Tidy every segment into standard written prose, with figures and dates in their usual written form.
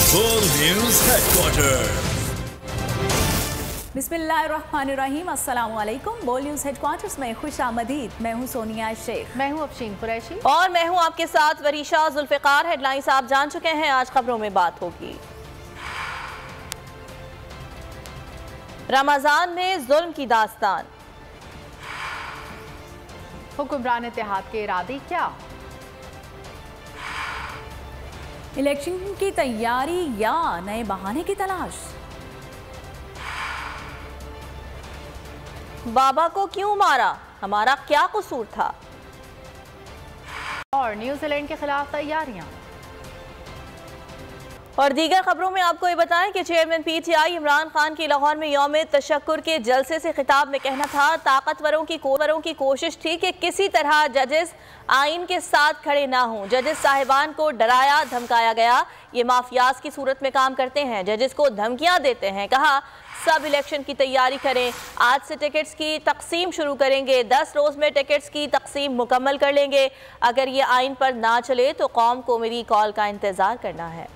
World News Headquarters। बिस्मिल्लाहिर्रहमानिर्रहीम, अस्सलाम वालेकुम। बोल न्यूज़ हेडक्वार्टर्स में खुश आमदीद। मैं हूँ सोनिया शेख। मैं हूँ अफशीन कुरैशी और मैं हूँ आपके साथ वरीशा जुल्फ़िकार। हेडलाइंस आप जान चुके हैं, आज खबरों में बात होगी। रमजान में जुल्म की दास्तान, हुक्मरान इत्तेहाद के इरादे क्या, इलेक्शन की तैयारी या नए बहाने की तलाश, बाबा को क्यों मारा, हमारा क्या कसूर था, और न्यूजीलैंड के खिलाफ तैयारियां। और दीगर खबरों में आपको ये बताएं कि चेयरमैन पीटीआई इमरान खान की लाहौर में यौम तशक्कुर के जलसे से खिताब में कहना था, ताकतवरों की कोशिश थी कि किसी तरह जजेस आइन के साथ खड़े ना हों। जजेस साहिबान को डराया धमकाया गया, ये माफियाज की सूरत में काम करते हैं, जजेस को धमकियां देते हैं। कहा सब इलेक्शन की तैयारी करें, आज से टिकट्स की तकसीम शुरू करेंगे, 10 रोज में टिकट्स की तकसीम मुकम्मल कर लेंगे। अगर ये आइन पर ना चले तो कौम को मेरी कॉल का इंतजार करना है।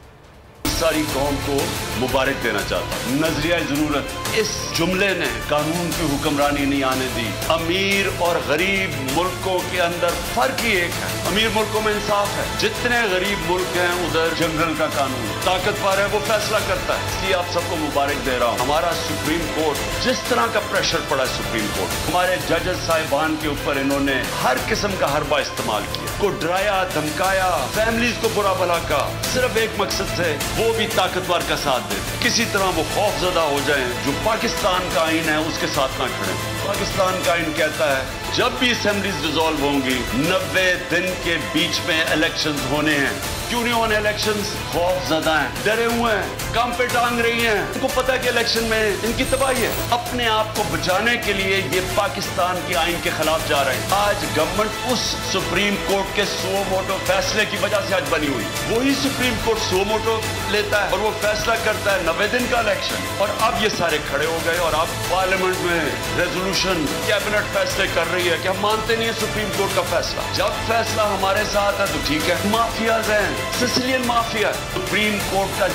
सारी कौम को मुबारक देना चाहता हूँ। नजरिया जरूरत इस जुमले ने कानून की हुक्मरानी नहीं आने दी। अमीर और गरीब मुल्कों के अंदर फर्क ही एक है। अमीर मुल्कों में इंसाफ है, जितने गरीब मुल्क हैं उधर जंगल का कानून ताकतवर है, वो फैसला करता है। इसलिए आप सबको मुबारक दे रहा हूँ। हमारा सुप्रीम कोर्ट, जिस तरह का प्रेशर पड़ा सुप्रीम कोर्ट, हमारे जजेस साहिबान के ऊपर इन्होंने हर किस्म का हरबा इस्तेमाल किया, को डराया धमकाया, फैमिलीज को बुरा भला कहा, सिर्फ एक मकसद से वो भी ताकतवर का साथ दे, किसी तरह वो खौफजदा हो जाएं। जो पाकिस्तान का आइन है उसके साथ ना खड़े। पाकिस्तान का आइन कहता है जब भी असेंबलीज डिसॉल्व होंगी 90 दिन के बीच में इलेक्शंस होने हैं। क्यों नहीं होने इलेक्शंस? खौफजदा हैं, डरे हुए हैं, काम पे टांग रही हैं। उनको पता है कि इलेक्शन में इनकी तबाही है। अपने आप को बचाने के लिए ये पाकिस्तान के आइन के खिलाफ जा रहे हैं। आज गवर्नमेंट उस सुप्रीम कोर्ट के सुओ मोटो फैसले की वजह से आज बनी हुई। वही सुप्रीम कोर्ट सुओ मोटो लेता है और वो फैसला करता है 90 दिन का इलेक्शन। और अब ये सारे खड़े हो गए और अब पार्लियामेंट में रेजोल्यूशन, कैबिनेट फैसले कर रही है कि हम मानते नहीं है सुप्रीम कोर्ट का फैसला। जब फैसला हमारे साथ है तो ठीक है। माफियाज हैं, सिसिलियन माफिया। सुप्रीम कोर्ट का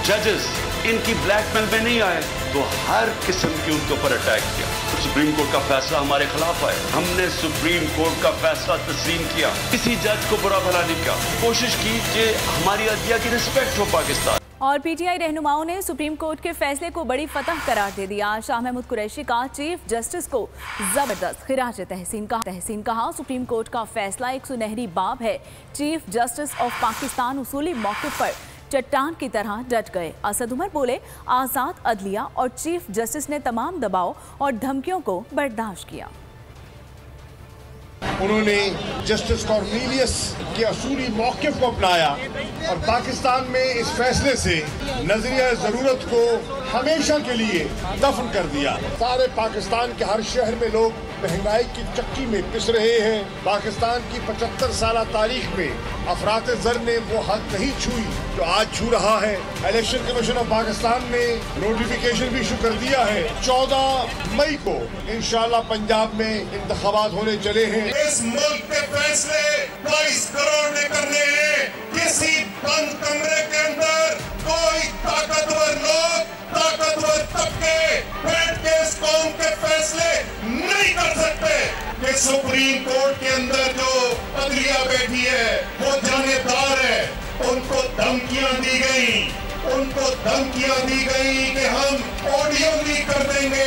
जजेस इनकी ब्लैकमेल में नहीं आए तो हर किस्म की उनके ऊपर अटैक किया। तो सुप्रीम कोर्ट का फैसला हमारे खिलाफ आया, हमने सुप्रीम कोर्ट का फैसला तस्लीम किया, किसी जज को बुरा भला नहीं किया, कोशिश की कि हमारी अदलिया की रिस्पेक्ट हो पाकिस्तान। और पीटीआई रहनुमाओं ने सुप्रीम कोर्ट के फैसले को बड़ी फतह करार दे दिया। शाह महमूद कुरैशी का चीफ जस्टिस को जबरदस्त खिराज तहसीन कहा, सुप्रीम कोर्ट का फैसला एक सुनहरी बाब है। चीफ जस्टिस ऑफ पाकिस्तान उसूली मौक़िफ़ पर चट्टान की तरह डट गए। असद उमर बोले, आज़ाद अदलिया और चीफ जस्टिस ने तमाम दबाव और धमकियों को बर्दाश्त किया। उन्होंने जस्टिस कॉर्नेलियस के असूली मौक़िफ़ को अपनाया और पाकिस्तान में इस फैसले से नजरिया ज़रूरत को हमेशा के लिए दफन कर दिया। सारे पाकिस्तान के हर शहर में लोग महंगाई की चक्की में पिस रहे हैं। पाकिस्तान की 75 साल तारीख में अफरात ज़र ने वो हद नहीं छुई जो आज छू रहा है। इलेक्शन कमीशन ऑफ पाकिस्तान ने नोटिफिकेशन भी इशू कर दिया है। 14 मई को इंशाल्लाह पंजाब में इंतखाबात होने चले हैं। इस मुल्क के फैसले 22 करोड़ ने करने हैं। किसी बंद कमरे के अंदर कोई ताकतवर लोग, ताकतवर तबके बैठ के इस कौम के फैसले नहीं कर सकते। कि सुप्रीम कोर्ट के अंदर जो अदलिया बैठी है वो जानेदार है। उनको धमकियां दी गई, उनको धमकियां दी गई कि हम ऑडियो लीक कर देंगे,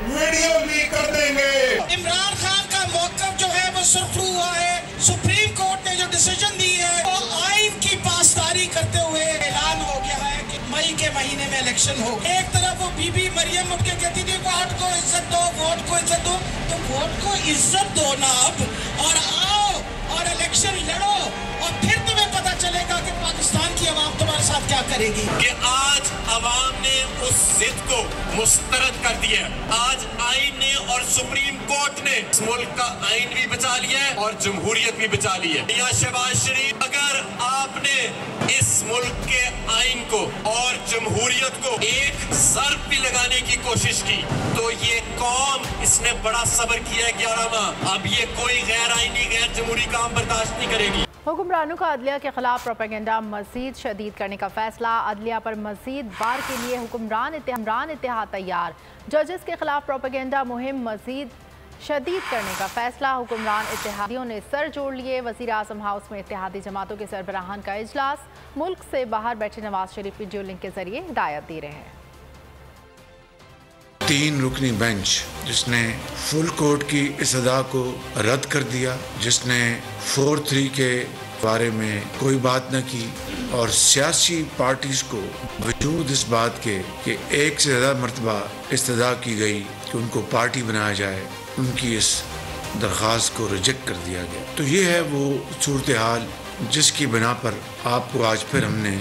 वीडियो लीक कर देंगे। इमरान खान का मौक़िफ़ जो है वो सुर्खरू हुआ है। सुप्रीम कोर्ट ने जो डिसीजन दी है वो आइन की पासदारी करते हुए ऐलान हो गया है कि मई के महीने में इलेक्शन हो। एक तरफ वो बीबी मरियम उठ के कहती थी वोट को इज्जत दो, वोट को इज्जत दो, तो वोट को इज्जत दो ना अब, और आओ और इलेक्शन लड़ो और फिर तुम्हें पता चलेगा कि पाकिस्तान की आवाम तुम्हारे साथ क्या करेगी। कि आज अवाम ने उस जिद को मुस्तरद कर दिया। आज आइन ने और सुप्रीम कोर्ट ने इस मुल्क का आइन भी बचा लिया है और जमहूरियत भी बचा ली है। या शहबाज शरीफ, अगर आपने इस मुल्क के आइन को और जमहूरियत को एक ज़र्ब भी लगाने की कोशिश की तो ये कौम, इसने बड़ा सब्र किया है 11 माह। अब ये कोई गैर आइनी, गैर जमहूरी काम बर्दाश्त नहीं करेगी। हुक्मरानों का अदलिया के खिलाफ प्रोपेगेंडा मजीद शदीद करने का फैसला। अदलिया पर मजीद बार के लिए हुक्मरान इत्तेहाद तैयार। जजेस के खिलाफ प्रोपेगेंडा मुहिम मजीद शदीद करने का फैसला। हुक्मरान इत्तेहादियों ने सर जोड़ लिए। वज़ीर आज़म हाउस में इत्तेहादी जमातों के सरबराहान का इजलास। मुल्क से बाहर बैठे नवाज शरीफ वीडियो लिंक के जरिए हिदायत दे रहे हैं। 3 रुकनी बेंच जिसने फुल कोर्ट की इस्तदा को रद्द कर दिया, जिसने 4-3 के बारे में कोई बात न की और सियासी पार्टीज को वजूद इस बात के कि एक से ज़्यादा मरतबा इस्तदा की गई कि उनको पार्टी बनाया जाए, उनकी इस दरख्वास्त को रिजेक्ट कर दिया गया। तो ये है वो सूरत हाल जिसकी बिना पर आपको आज फिर हमने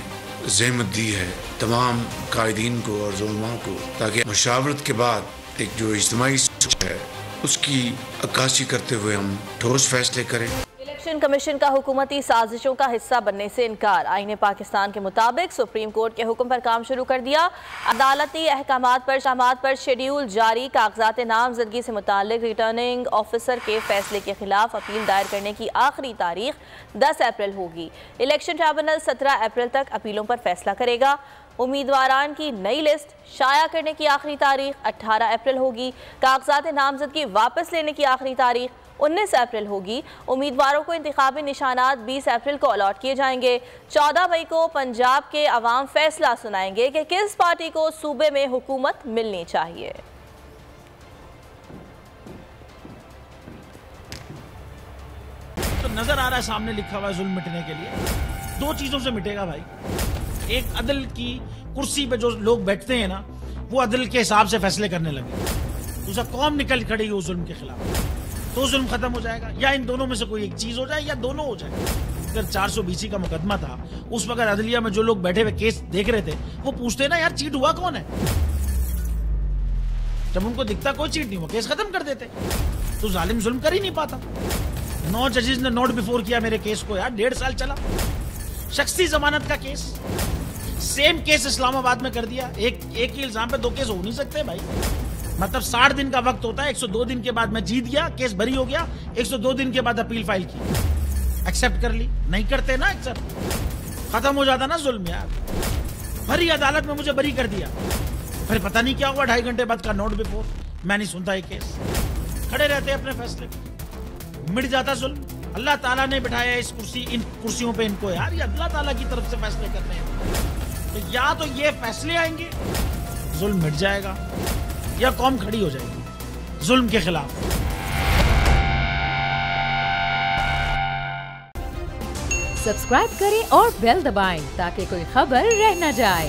ज़हमत दी है तमाम कायदीन को और ज़ुल्माओं को, ताकि मुशावरत के बाद एक जो इज्तिमाई सोच है उसकी अक्कासी करते हुए हम ठोस फैसले करें। इलेक्शन कमीशन का हुकूमती साजिशों का हिस्सा बनने से इनकार। आईने पाकिस्तान के मुताबिक सुप्रीम कोर्ट के हुक्म पर काम शुरू कर दिया। अदालती अहकामात पर शेड्यूल जारी। कागजात नामजदगी से मुतालिक रिटर्निंग ऑफिसर के फैसले के खिलाफ अपील दायर करने की आखिरी तारीख 10 अप्रैल होगी। इलेक्शन ट्रिब्यूनल 17 अप्रैल तक अपीलों पर फैसला करेगा। उम्मीदवारान की नई लिस्ट शाया करने की आखिरी तारीख 18 अप्रैल होगी। कागजात नामजदगी वापस लेने की आखिरी तारीख 19 अप्रैल होगी। उम्मीदवारों को इंतखाबी निशानात 20 अप्रैल को अलॉट किए जाएंगे। 14 मई को पंजाब के अवाम फैसला सुनाएंगे कि किस पार्टी को सूबे में हुकूमत मिलनी चाहिए। तो नजर आ रहा है सामने लिखा हुआ है जुल्म मिटने के लिए 2 चीजों से मिटेगा भाई। एक, अदल की कुर्सी पे जो लोग बैठते हैं ना, वो अदल के हिसाब से फैसले करने लगे। दूसरा, कौम निकल खड़ी उस जुल्म के खिलाफ, तो जुल्म खत्म हो जाएगा। या इन दोनों में से कोई एक चीज हो जाए या दोनों हो जाए। अगर 420 का मुकदमा था, उस वक्त अदलिया में जो लोग बैठे हुए केस देख रहे थे वो पूछते ना, यार चीट हुआ कौन है? जब उनको दिखता कोई चीट नहीं हुआ, केस खत्म कर देते। तो जालिम जुल्म कर ही नहीं पाता। 9 जजेस ने नोट बिफोर किया मेरे केस को, यार 1.5 साल चला। शख्सी जमानत का केस, सेम केस इस्लामाबाद में कर दिया। एक ही इल्जाम पे 2 केस हो नहीं सकते भाई। मतलब 60 दिन का वक्त होता है। 102 दिन के बाद मैं जीत गया, केस बरी हो गया। 102 दिन के बाद अपील फाइल की, एक्सेप्ट कर ली। नहीं करते ना एक्सेप्ट, खत्म हो जाता ना जुल्म यार। भरी अदालत में मुझे बरी कर दिया, फिर पता नहीं क्या हुआ 2.5 घंटे बाद का नोट बिफोर। मैं नहीं सुनता ये केस, खड़े रहते अपने फैसले पे, मिट जाता जुल्म। अल्लाह ताला ने बिठाया इन कुर्सियों पे इनको यार, ये अल्लाह ताला की तरफ से फैसले करने हैं। तो या तो ये फैसले आएंगे, जुल्म मिट जाएगा, या कौम खड़ी हो जाएगी जुल्म के खिलाफ। सब्सक्राइब करें और बेल दबाएं ताकि कोई खबर रह न जाए।